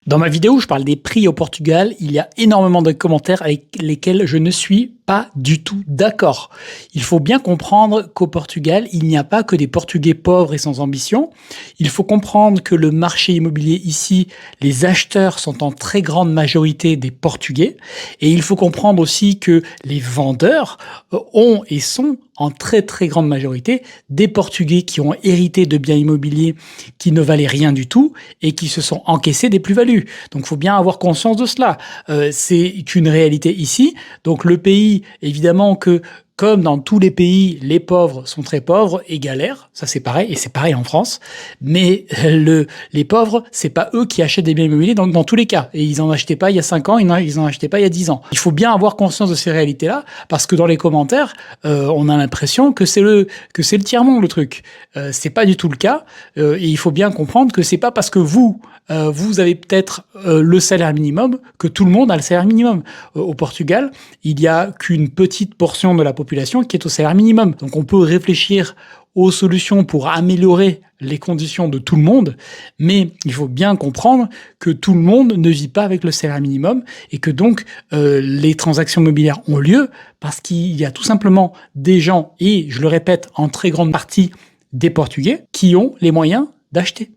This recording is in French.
Dans ma vidéo, je parle des prix au Portugal. Il y a énormément de commentaires avec lesquels je ne suis pas du tout d'accord. Il faut bien comprendre qu'au Portugal, il n'y a pas que des Portugais pauvres et sans ambition. Il faut comprendre que le marché immobilier ici, les acheteurs sont en très grande majorité des Portugais. Et il faut comprendre aussi que les vendeurs ont et sont en très très grande majorité des Portugais qui ont hérité de biens immobiliers qui ne valaient rien du tout et qui se sont encaissés des plus-values. Donc il faut bien avoir conscience de cela. C'est une réalité ici. Donc le pays, évidemment que comme dans tous les pays, les pauvres sont très pauvres et galèrent, ça c'est pareil, et c'est pareil en France, mais les pauvres, c'est pas eux qui achètent des biens immobiliers dans tous les cas, et ils en achetaient pas il y a 5 ans, ils en achetaient pas il y a 10 ans. Il faut bien avoir conscience de ces réalités-là, parce que dans les commentaires, on a l'impression que c'est le tiers-monde le truc. C'est pas du tout le cas, et il faut bien comprendre que c'est pas parce que vous avez peut-être le salaire minimum que tout le monde a le salaire minimum. Au Portugal, il y a qu'une petite portion de la population qui est au salaire minimum. Donc on peut réfléchir aux solutions pour améliorer les conditions de tout le monde, mais il faut bien comprendre que tout le monde ne vit pas avec le salaire minimum et que donc les transactions immobilières ont lieu parce qu'il y a tout simplement des gens, et je le répète, en très grande partie des Portugais, qui ont les moyens d'acheter.